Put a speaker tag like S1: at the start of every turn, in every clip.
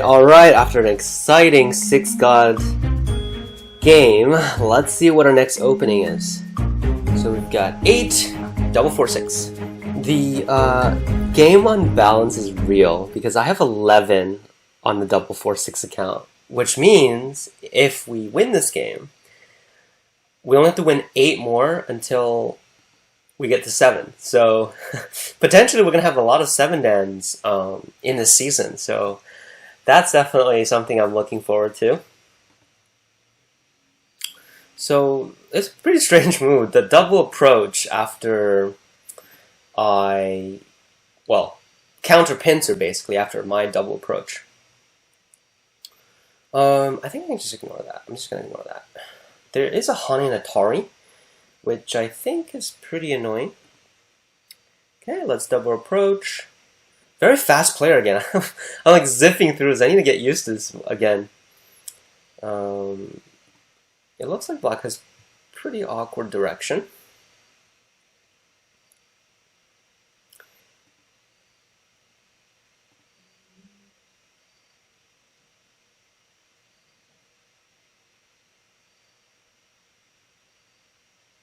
S1: Alright, after an exciting 6-god game, let's see what our next opening is. So we've got 8, double 4-6. The game on balance is real because I have 11 on the double 4-6 account, which means if we win this game, we only have to win 8 more until we get to 7. So potentially we're going to have a lot of 7-dans in this season. So that's definitely something I'm looking forward to. So it's a pretty strange move. The double approach after counter pincer basically after my double approach. I think I can just ignore that. I'm just going to ignore that. There is a Hani and Atari, which I think is pretty annoying. Okay, let's double approach. Very fast player again. I'm like zipping through this. I need to get used to this again. It looks like black has pretty awkward direction.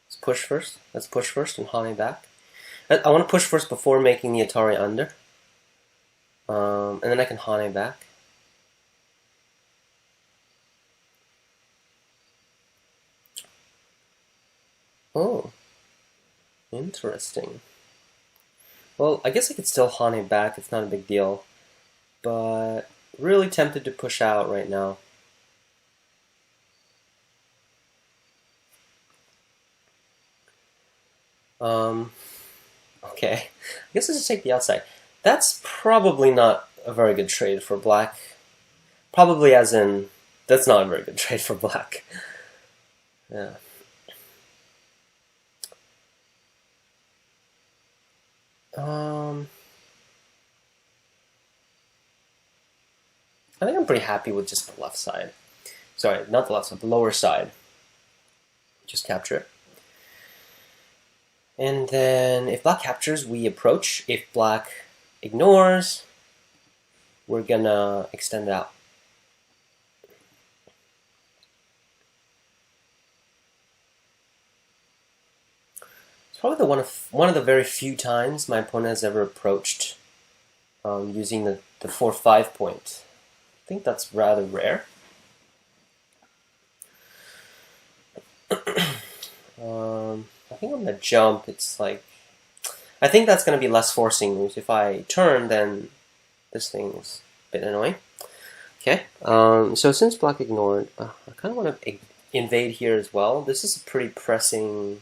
S1: Let's push first. Let's push first and Hani back. I want to push first before making the Atari under. And then I can Hane back. Oh, interesting. Well, I guess I could still Hane back, it's not a big deal. But really tempted to push out right now. Okay, I guess let's just take the outside. That's probably not a very good trade for black. Probably as in, that's not a very good trade for black. Yeah. I think I'm pretty happy with just the left side. Sorry, not the left side, the lower side. Just capture it. And then if black captures, we approach. If black ignores, we're gonna extend out. It's probably one of the very few times my opponent has ever approached using the 4-5 point. I think that's rather rare. I think on the jump, it's like, I think that's going to be less forcing moves. If I turn, then this thing's a bit annoying. Okay, so since black ignored, I kind of want to invade here as well. This is a pretty pressing,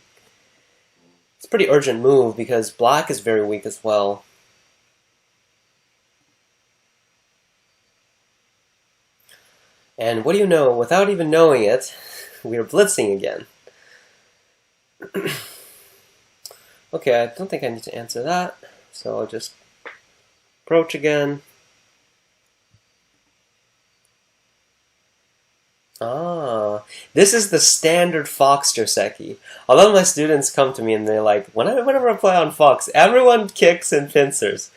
S1: it's a pretty urgent move because black is very weak as well. And what do you know? Without even knowing it, we are blitzing again. Okay, I don't think I need to answer that, so I'll just approach again. This is the standard Fox Joseki. A lot of my students come to me and they're like, whenever I play on Fox, everyone kicks and pincers.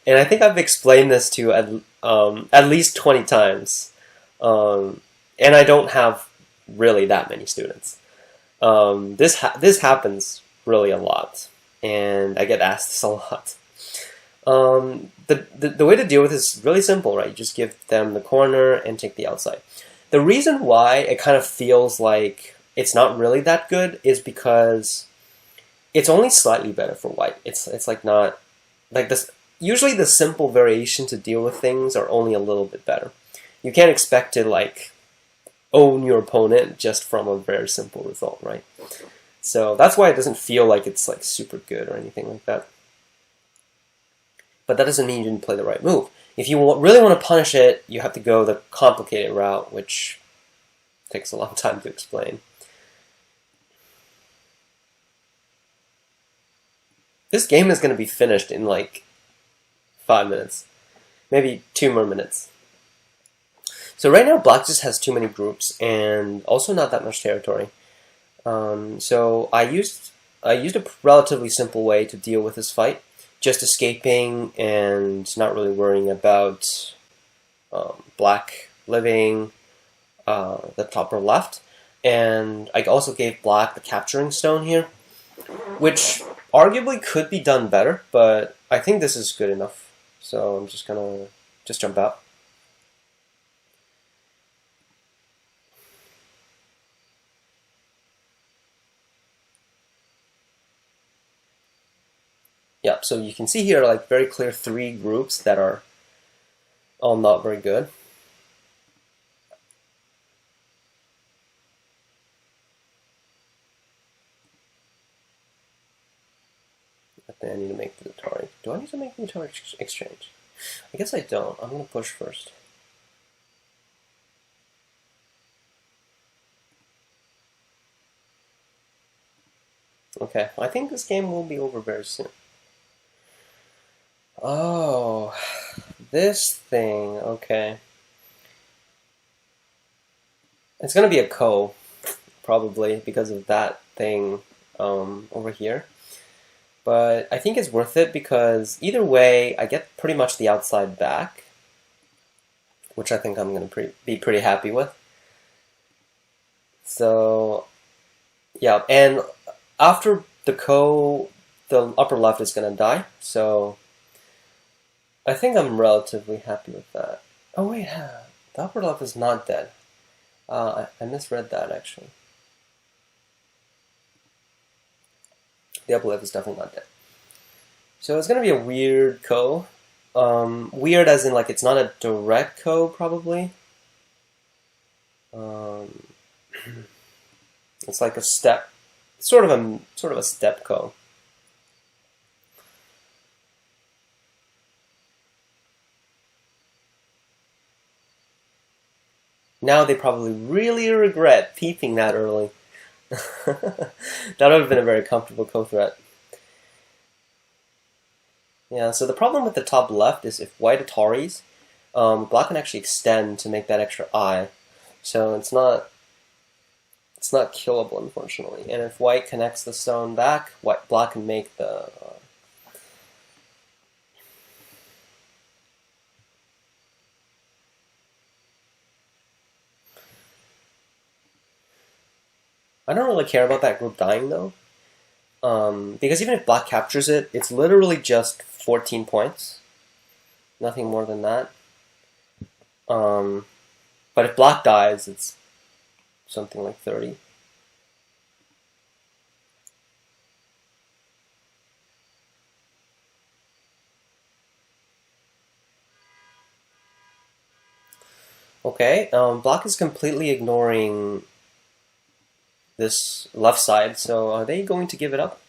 S1: And I think I've explained this to at least 20 times. And I don't have really that many students. This happens really a lot, and I get asked this a lot. The way to deal with this is really simple, right? You just give them the corner and take the outside. The reason why it kind of feels like it's not really that good is because it's only slightly better for white. It's like not like this. Usually the simple variations to deal with things are only a little bit better. You can't expect to like own your opponent just from a very simple result, right? So that's why it doesn't feel like it's like super good or anything like that. But that doesn't mean you didn't play the right move. If you really want to punish it, you have to go the complicated route, which takes a long time to explain. This game is going to be finished in like 5 minutes. Maybe 2 more minutes. So right now, black just has too many groups and also not that much territory. So I used a relatively simple way to deal with this fight, just escaping and not really worrying about black living the top or left. And I also gave black the capturing stone here, which arguably could be done better, but I think this is good enough. So I'm just gonna jump out. Yeah, so you can see here like very clear 3 groups that are all not very good. I think I need to make the Atari. Do I need to make the Atari exchange? I guess I don't. I'm going to push first. Okay, I think this game will be over very soon. Oh, this thing, okay. It's going to be a ko, probably, because of that thing over here. But I think it's worth it because either way, I get pretty much the outside back, which I think I'm going to be pretty happy with. So, yeah, and after the ko, the upper left is going to die, so I think I'm relatively happy with that. Oh wait, the upper left is not dead. I misread that, actually. The upper left is definitely not dead. So it's going to be a weird ko. Weird as in, like, it's not a direct ko, probably. It's like a step, sort of a step ko. Now they probably really regret peeping that early. That would have been a very comfortable ko threat. Yeah, so the problem with the top left is if white Ataris, black can actually extend to make that extra I. So it's not killable, unfortunately. And if white connects the stone back, black can make the I don't really care about that group dying, though. Because even if black captures it, it's literally just 14 points. Nothing more than that. But if black dies, it's something like 30. Okay, black is completely ignoring this left side, so are they going to give it up?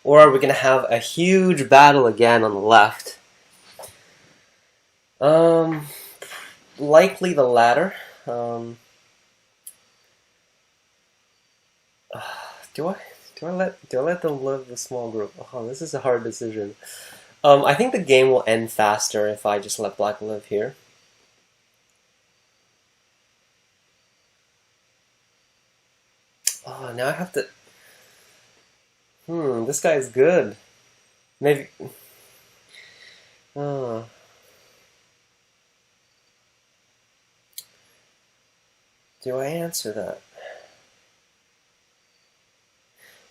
S1: Or are we going to have a huge battle again on the left? Likely the latter. Do I let them live the small group? Oh, this is a hard decision. I think the game will end faster if I just let black live here. Oh, now I have to... this guy is good. Maybe... Oh. Do I answer that?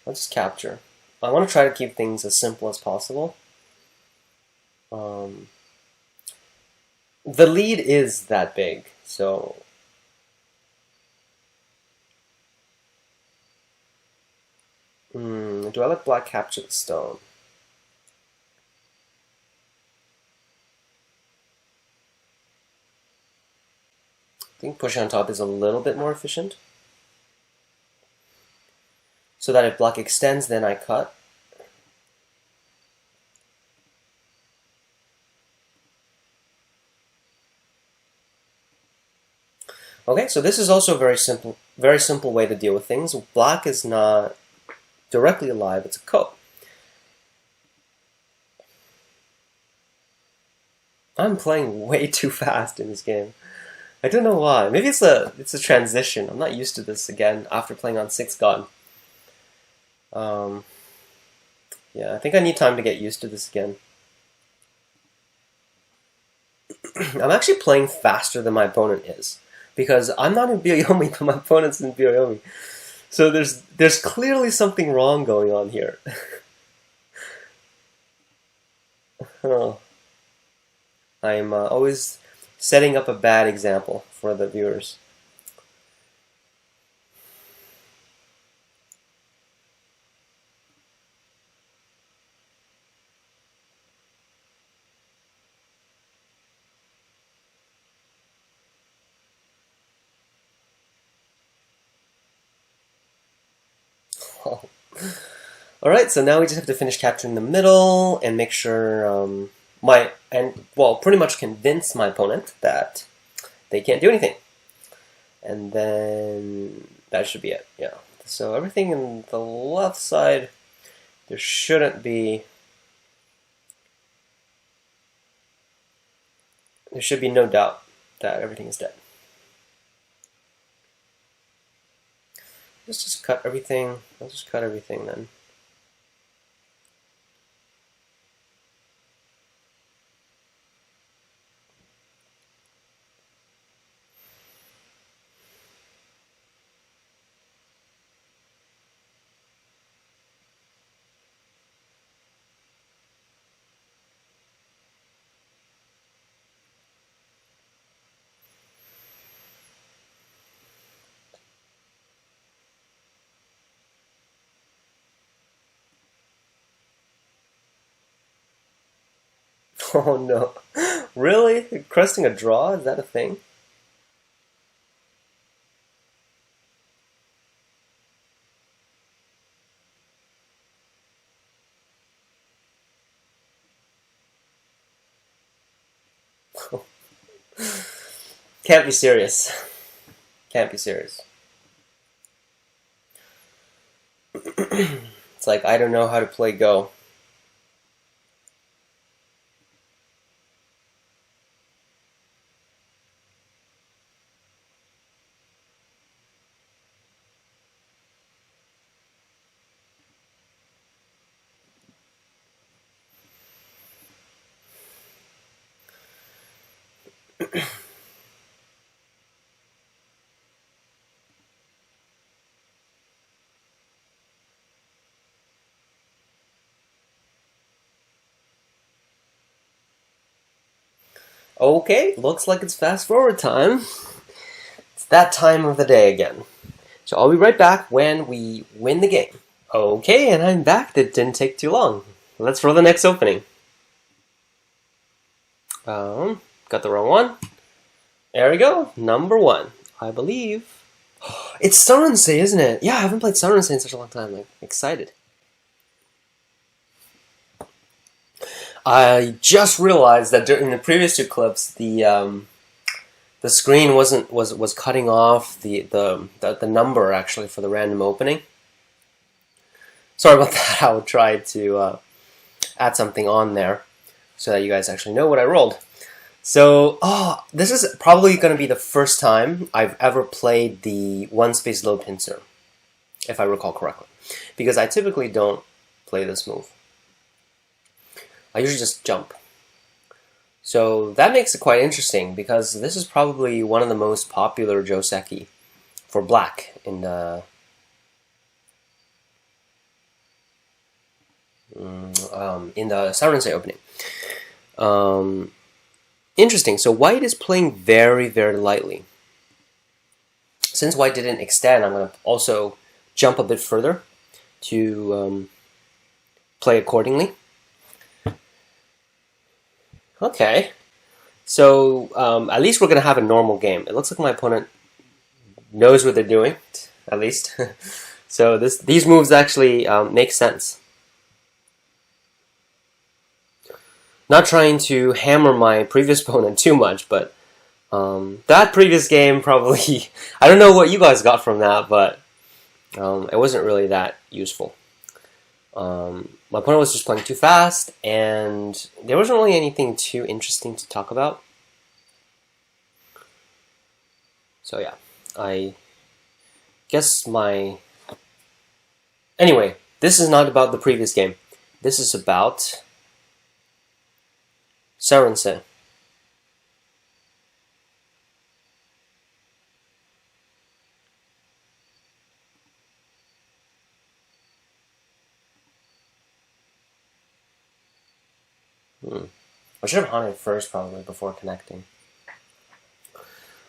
S1: I'll just capture. I want to try to keep things as simple as possible. The lead is that big, so... do I let black capture the stone? I think pushing on top is a little bit more efficient. So that if black extends, then I cut. Okay, so this is also a very simple way to deal with things. Black is not directly alive, it's a ko. I'm playing way too fast in this game. I don't know why. Maybe it's a transition. I'm not used to this again after playing on 6 God. Yeah, I think I need time to get used to this again. I'm actually playing faster than my opponent is because I'm not in Byoyomi, but my opponent's in Byoyomi. So there's clearly something wrong going on here. Oh. I'm always setting up a bad example for the viewers. Alright, so now we just have to finish capturing the middle and make sure pretty much convince my opponent that they can't do anything. And then that should be it, yeah. So everything in the left side, there should be no doubt that everything is dead. Let's just cut everything. I'll just cut everything then. Oh no. Really? Crusting a draw? Is that a thing? Can't be serious. Can't be serious. It's like I don't know how to play Go. Okay, looks like it's fast forward time. It's that time of the day again. So I'll be right back when we win the game. Okay, and I'm back. That didn't take too long. Let's roll the next opening. Got the wrong one. There we go. Number 1, I believe. It's Sansei, isn't it? Yeah, I haven't played Sansei in such a long time. I'm excited. I just realized that in the previous 2 clips, the screen was cutting off the number actually for the random opening. Sorry about that. I'll try to add something on there so that you guys actually know what I rolled. So, this is probably going to be the first time I've ever played the one-space low pincer, if I recall correctly, because I typically don't play this move. I usually just jump. So that makes it quite interesting because this is probably one of the most popular Joseki for black in the Sansei opening. Interesting. So white is playing very, very lightly. Since white didn't extend, I'm going to also jump a bit further to play accordingly. Okay, so at least we're going to have a normal game. It looks like my opponent knows what they're doing, at least. So these moves actually make sense. Not trying to hammer my previous opponent too much, but that previous game probably... I don't know what you guys got from that, but it wasn't really that useful. My opponent was just playing too fast, and there wasn't really anything too interesting to talk about. So yeah, I guess my... Anyway, this is not about the previous game. This is about Sarense. I should have hunted first probably before connecting.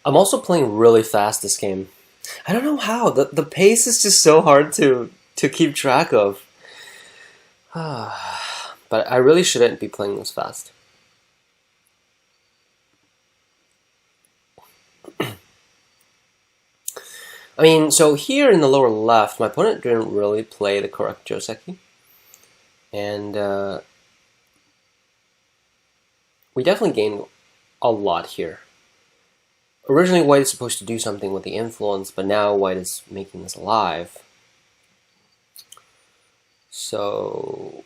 S1: I'm also playing really fast this game. I don't know how. The pace is just so hard to keep track of. But I really shouldn't be playing this fast. I mean, so here in the lower left, my opponent didn't really play the correct Joseki. And we definitely gained a lot here. Originally, white is supposed to do something with the influence, but now white is making this alive. So,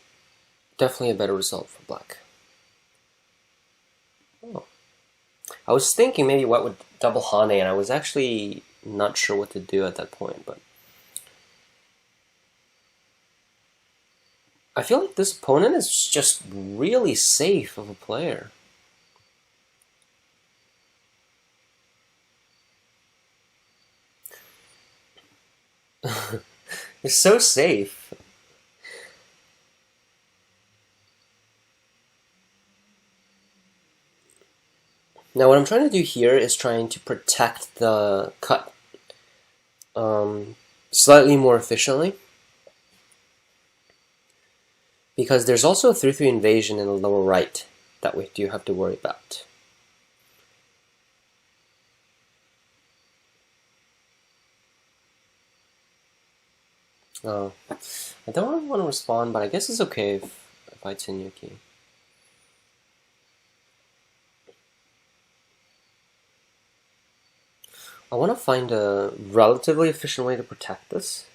S1: definitely a better result for black. Oh. I was thinking maybe white would double Hane, and I was actually not sure what to do at that point, but I feel like this opponent is just really safe of a player. They're so safe. Now what I'm trying to do here is trying to protect the cut slightly more efficiently. Because there's also a 3-3 invasion in the lower right that we do have to worry about. Oh, I don't really want to respond, but I guess it's okay if I Tsunyuki. I want to find a relatively efficient way to protect this.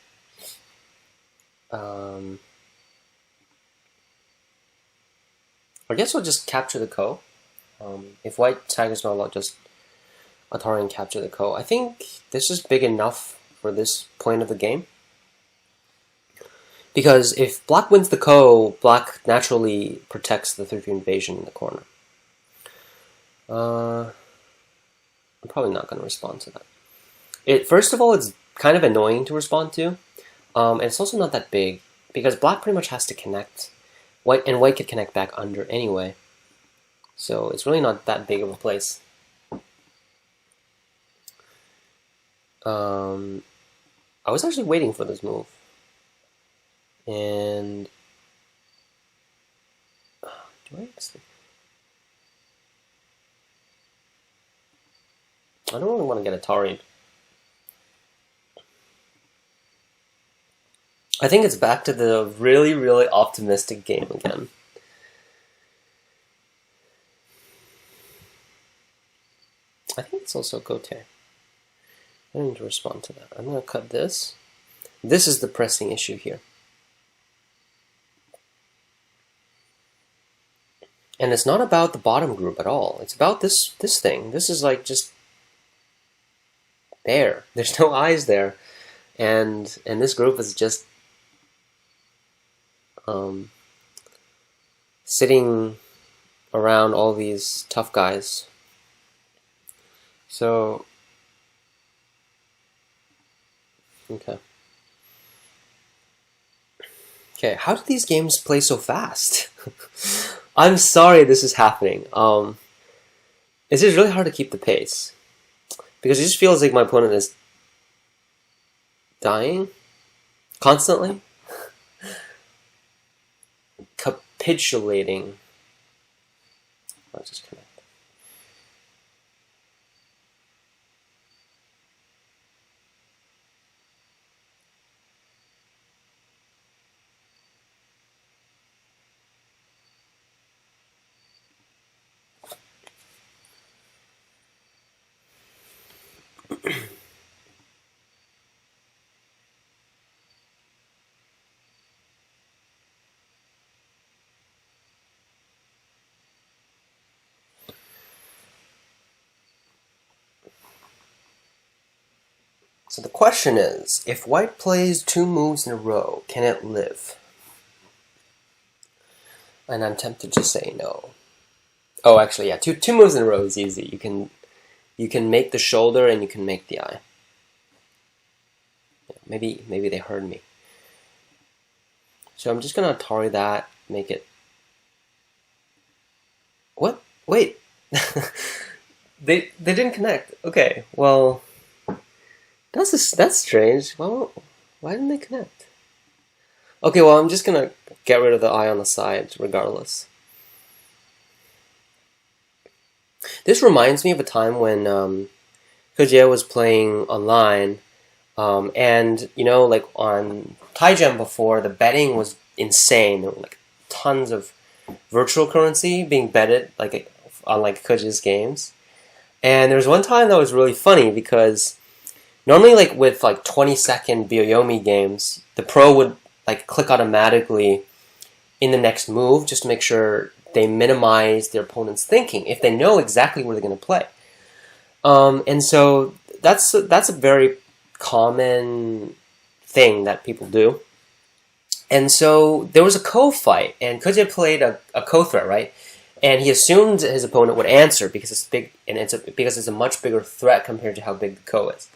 S1: I guess I'll just capture the Ko. If white Tigers not allowed, just Atari and capture the Ko. I think this is big enough for this point of the game. Because if black wins the Ko, black naturally protects the 3-3 invasion in the corner. I'm probably not going to respond to that. First of all, it's kind of annoying to respond to. And it's also not that big, because black pretty much has to connect. White could connect back under anyway. So it's really not that big of a place. I was actually waiting for this move. And do I actually... I don't really want to get Atari'd. I think it's back to the really, really optimistic game again. I think it's also Gote. I don't need to respond to that. I'm going to cut this. This is the pressing issue here. And it's not about the bottom group at all. It's about this thing. This is like just there. There's no eyes there. And this group is just sitting around all these tough guys. So, okay. Okay, how do these games play so fast? I'm sorry this is happening. It's just really hard to keep the pace. Because it just feels like my opponent is dying constantly. Capitulating. Let's just connect. So the question is, if white plays 2 moves in a row, can it live? And I'm tempted to say no. Oh, actually, yeah, two moves in a row is easy. You can make the shoulder and you can make the eye. Yeah, maybe they heard me. So I'm just gonna Atari that, make it. What? Wait. they didn't connect. Okay, well, that's strange. Well, why didn't they connect? Okay, well, I'm just gonna get rid of the eye on the side regardless. This reminds me of a time when Kojia was playing online, and like on Taijam before, the betting was insane. There were like tons of virtual currency being betted, like on like Kojia's games. And there was one time that was really funny because normally, like with like 20-second Byoyomi games, the pro would like click automatically in the next move just to make sure they minimize their opponent's thinking if they know exactly where they're going to play. And so that's a very common thing that people do. And so there was a ko fight, and Kojia played a ko threat, right? And he assumed his opponent would answer because it's big, and because it's a much bigger threat compared to how big the ko is.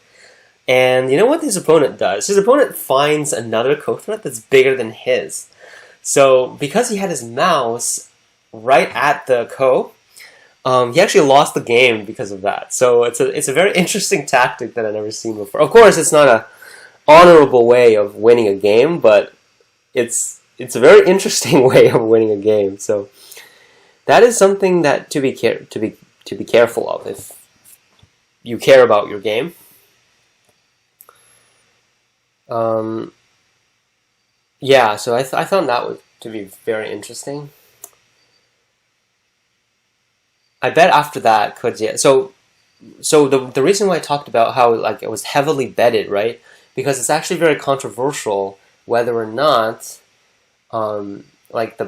S1: And you know what his opponent does? His opponent finds another ko threat that's bigger than his. So because he had his mouse right at the ko, he actually lost the game because of that. So it's a very interesting tactic that I've never seen before. Of course, it's not a honorable way of winning a game, but it's a very interesting way of winning a game. So that is something that to be careful of if you care about your game. Yeah, so I found that to be very interesting. I bet after that, Kojia. So the reason why I talked about how like it was heavily betted, right? Because it's actually very controversial whether or not like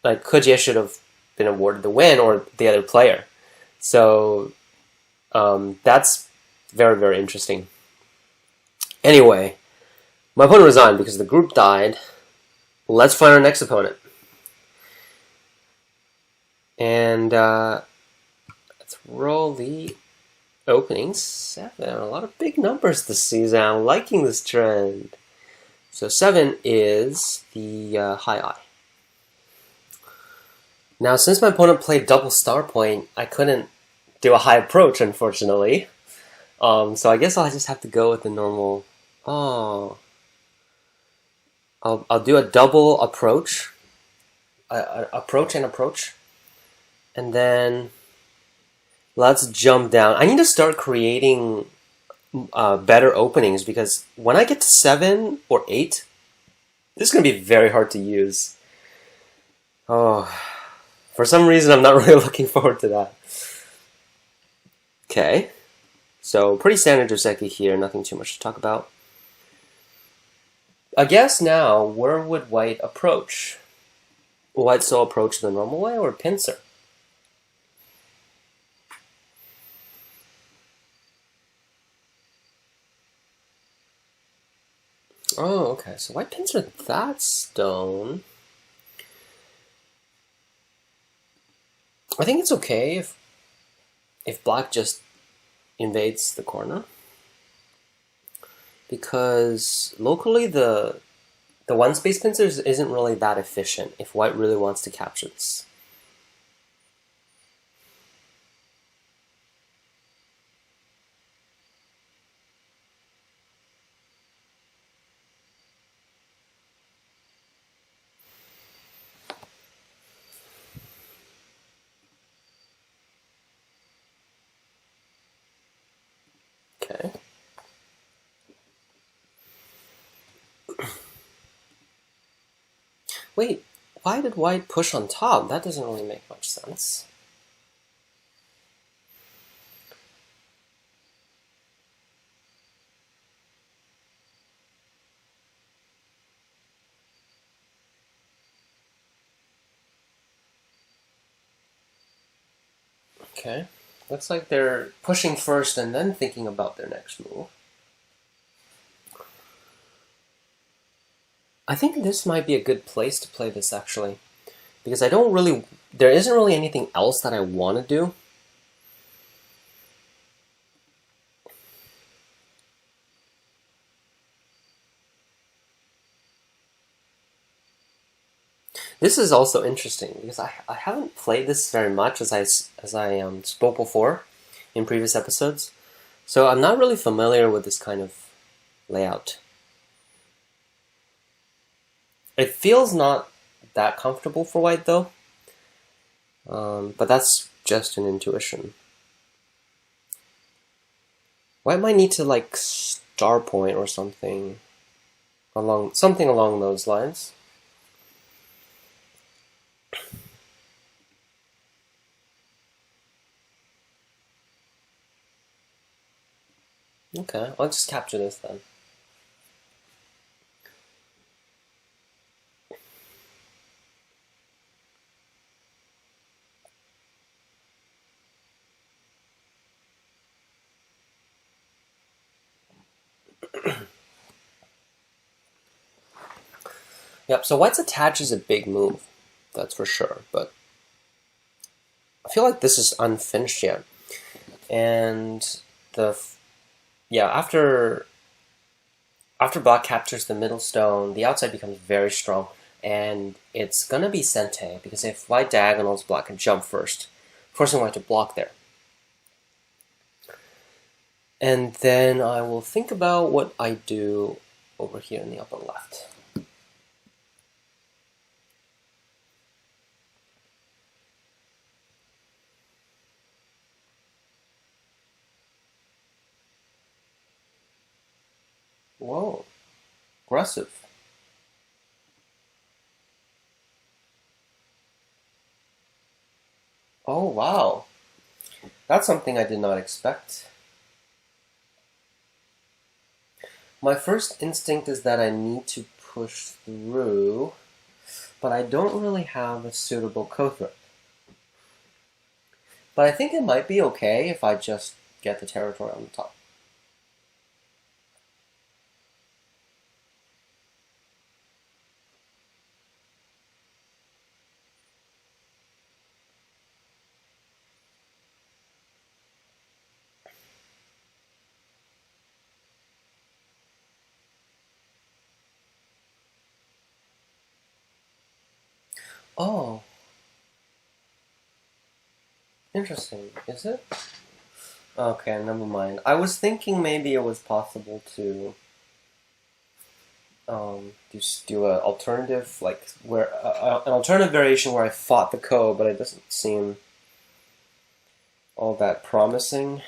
S1: Kojia should have been awarded the win or the other player. So that's very, very interesting. Anyway, my opponent resigned because the group died. Let's find our next opponent. And let's roll the opening 7. A lot of big numbers this season. I'm liking this trend. So 7 is the high eye. Now, since my opponent played double star point, I couldn't do a high approach, unfortunately. So I guess I'll just have to go with the normal. Oh, I'll do a double approach, approach, and then let's jump down. I need to start creating better openings because when I get to 7 or 8, this is gonna be very hard to use. Oh. For some reason, I'm not really looking forward to that. Okay. So, pretty standard Joseki here, nothing too much to talk about. I guess now, where would white approach? Will white still approach the normal way or pincer? Oh, okay. So white pincer that stone. I think it's okay if black just invades the corner, because locally the one space pincer isn't really that efficient if white really wants to capture this. Okay. Wait, why did white push on top? That doesn't really make much sense. Okay. Looks like they're pushing first and then thinking about their next move. I think this might be a good place to play this, actually. Because I don't really... There isn't really anything else that I want to do. This is also interesting, because I haven't played this very much, as I spoke before in previous episodes. So I'm not really familiar with this kind of layout. It feels not that comfortable for white, though. But that's just an intuition. White might need to, like, star point or something along those lines. Okay, I'll just capture this then. Yep, so white's attach is a big move, that's for sure, but I feel like this is unfinished yet. And after black captures the middle stone, the outside becomes very strong, and it's gonna be sente, because if white diagonals, black can jump first, forcing white to block there. And then I will think about what I do over here in the upper left. Whoa, aggressive. Oh, wow. That's something I did not expect. My first instinct is that I need to push through, but I don't really have a suitable co-threat. But I think it might be okay if I just get the territory on the top. Oh, interesting. Is it? Okay, never mind. I was thinking maybe it was possible to just do an alternative, like where an alternative variation where I fought the ko, but it doesn't seem all that promising.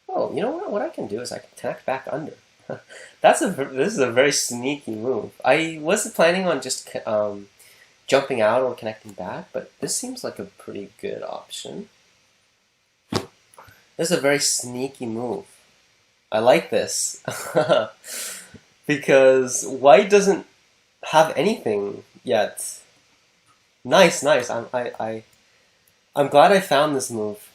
S1: Oh, you know what? What I can do is I can connect back under. This is a very sneaky move. I wasn't planning on just jumping out or connecting back, but this seems like a pretty good option. This is a very sneaky move. I like this. Because white doesn't have anything yet. Nice. I'm glad I found this move.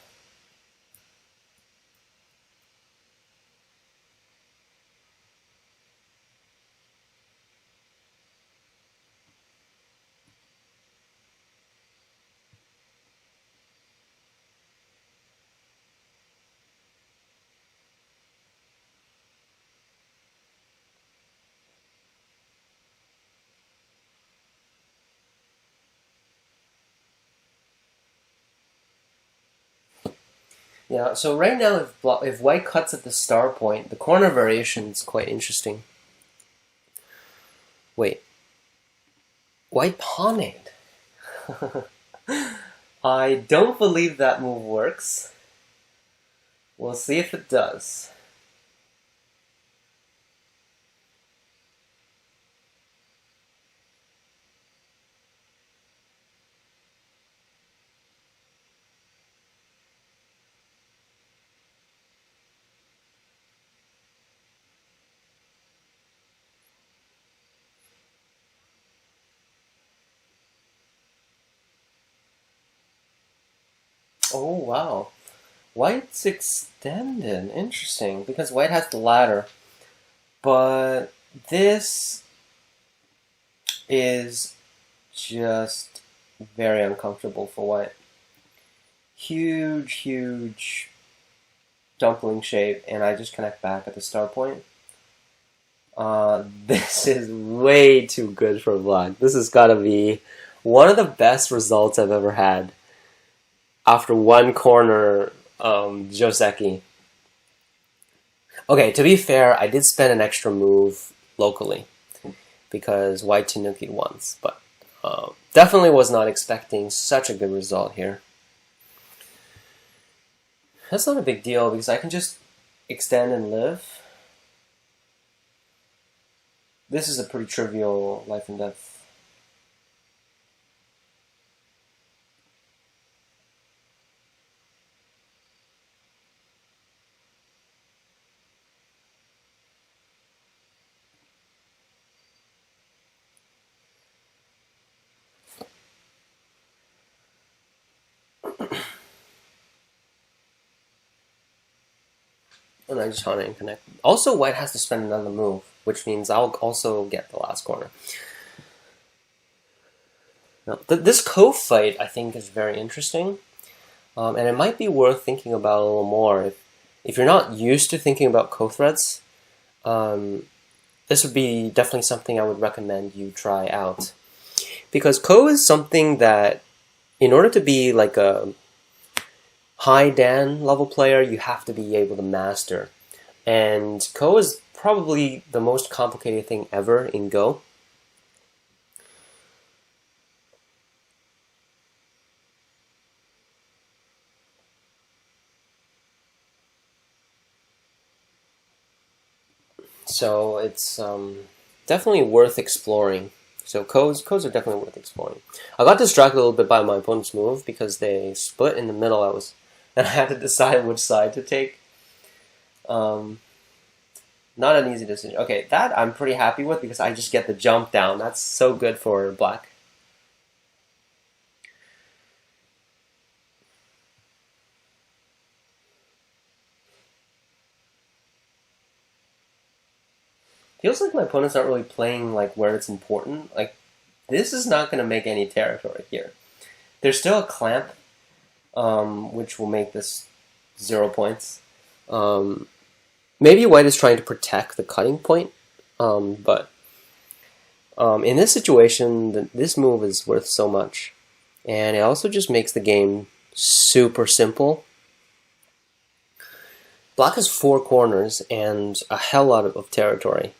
S1: Yeah, so right now, if white cuts at the star point, the corner variation is quite interesting. Wait, white pawned. I don't believe that move works. We'll see if it does. Oh, wow. White's extended. Interesting, because white has the ladder. But this is just very uncomfortable for white. Huge, huge dumpling shape, and I just connect back at the start point. This is way too good for black. This has got to be one of the best results I've ever had after one corner Joseki. Okay, to be fair, I did spend an extra move locally because white Tanuki once, but definitely was not expecting such a good result here. That's not a big deal because I can just extend and live. This is a pretty trivial life and death. And I just want to connect. Also, white has to spend another move, which means I'll also get the last corner. Now, this cove fight, I think, is very interesting. And it might be worth thinking about a little more. If you're not used to thinking about co-threads, this would be definitely something I would recommend you try out. Because ko is something that, in order to be like a high Dan level player, you have to be able to master. And ko is probably the most complicated thing ever in Go. So it's definitely worth exploring. So codes are definitely worth exploring. I got distracted a little bit by my opponent's move because they split in the middle. And I had to decide which side to take. Not an easy decision. Okay, that I'm pretty happy with because I just get the jump down. That's so good for black. Feels like my opponent's not really playing like where it's important. Like, this is not going to make any territory here. There's still a clamp, which will make this 0 points. Maybe white is trying to protect the cutting point, but in this situation, this move is worth so much. And it also just makes the game super simple. Black has 4 corners and a hell lot of territory,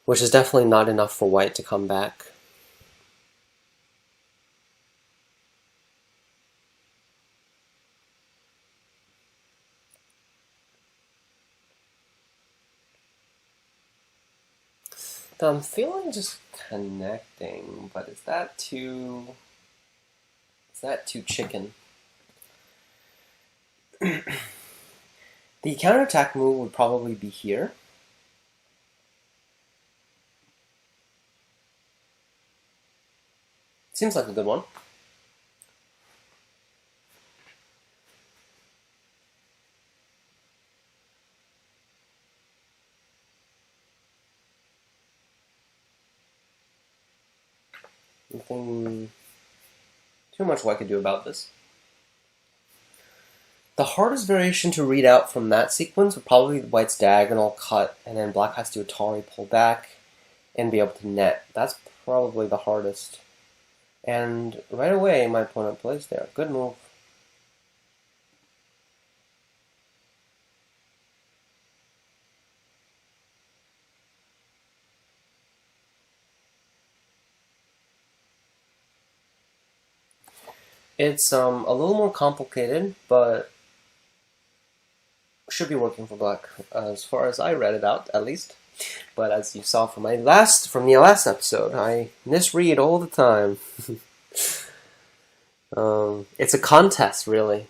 S1: which is definitely not enough for white to come back. So I'm feeling just connecting, but is that too chicken? The counterattack move would probably be here. Seems like a good one. Nothing too much white could do about this. The hardest variation to read out from that sequence would probably be white's diagonal cut, and then black has to Atari pull back and be able to net. That's probably the hardest. And right away, my opponent plays there. Good move. It's a little more complicated, but should be working for black, as far as I read it out, at least. But as you saw from the last episode, I misread all the time. It's a contest, really,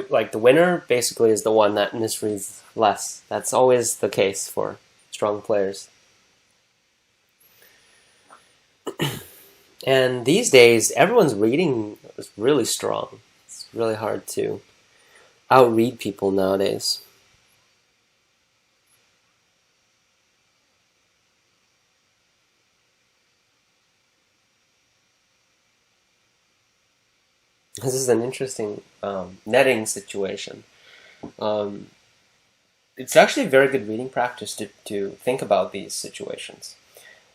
S1: like the winner basically is the one that misreads less. That's always the case for strong players. And these days, everyone's reading is really strong. It's really hard to outread people nowadays. This is an interesting netting situation. It's actually a very good reading practice to think about these situations.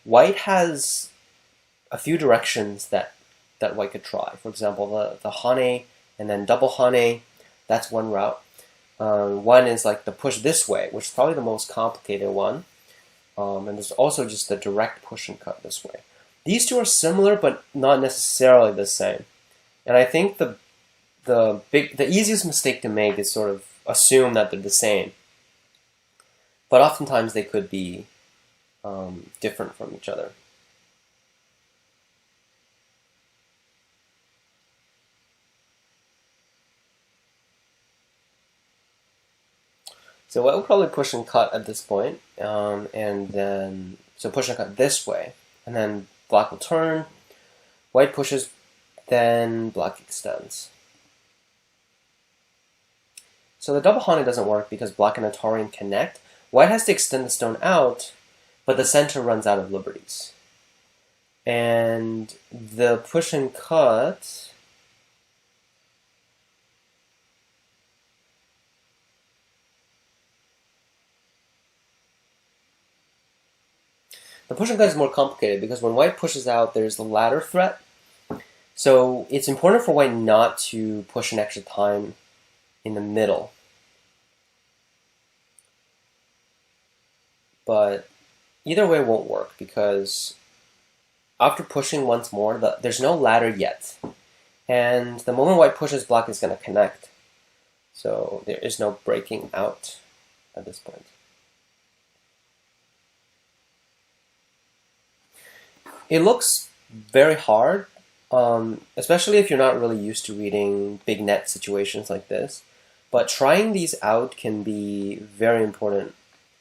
S1: White has a few directions that white could try. For example, the hane and then double hane, that's one route. One is like the push this way, which is probably the most complicated one. And there's also just the direct push and cut this way. These two are similar, but not necessarily the same. And I think the easiest mistake to make is sort of assume that they're the same. But oftentimes they could be different from each other. So white will probably push and cut at this point, and then so push and cut this way, and then black will turn. White pushes, then black extends. So the double hane doesn't work because black and Atarian connect. White has to extend the stone out, but the center runs out of liberties. And the push and cut, is more complicated because when white pushes out, there's the ladder threat. So it's important for white not to push an extra time in the middle. But either way won't work because after pushing once more, there's no ladder yet. And the moment white pushes, black is going to connect. So there is no breaking out at this point. It looks very hard, especially if you're not really used to reading big net situations like this. But trying these out can be very important.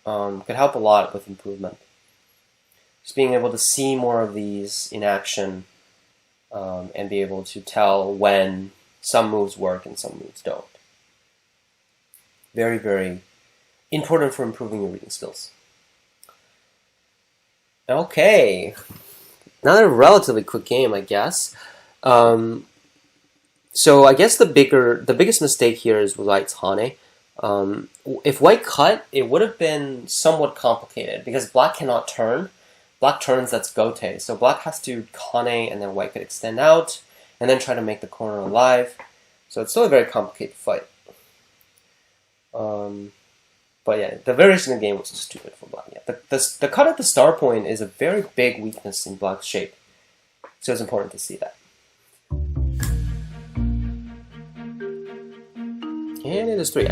S1: Could help a lot with improvement. Just being able to see more of these in action and be able to tell when some moves work and some moves don't. Very, very important for improving your reading skills. Okay. Another relatively quick game, I guess. So I guess the biggest mistake here is white's hane. If white cut, it would have been somewhat complicated because black cannot turn. Black turns, that's gote. So black has to hane and then white could extend out and then try to make the corner alive. So it's still a very complicated fight. But yeah, the variation of the game was just stupid for black. Yeah, the cut at the star point is a very big weakness in black's shape. So it's important to see that. And it is 3.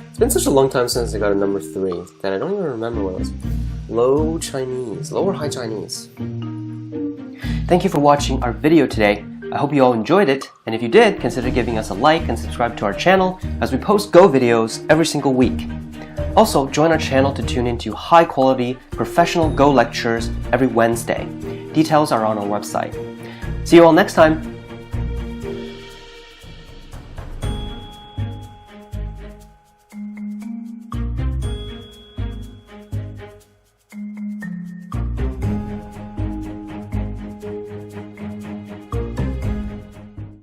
S1: It's been such a long time since I got a number 3 that I don't even remember what it was. Low Chinese, low or high Chinese. Thank you for watching our video today. I hope you all enjoyed it, and if you did, consider giving us a like and subscribe to our channel as we post Go videos every single week. Also, join our channel to tune into high-quality, professional Go lectures every Wednesday. Details are on our website. See you all next time!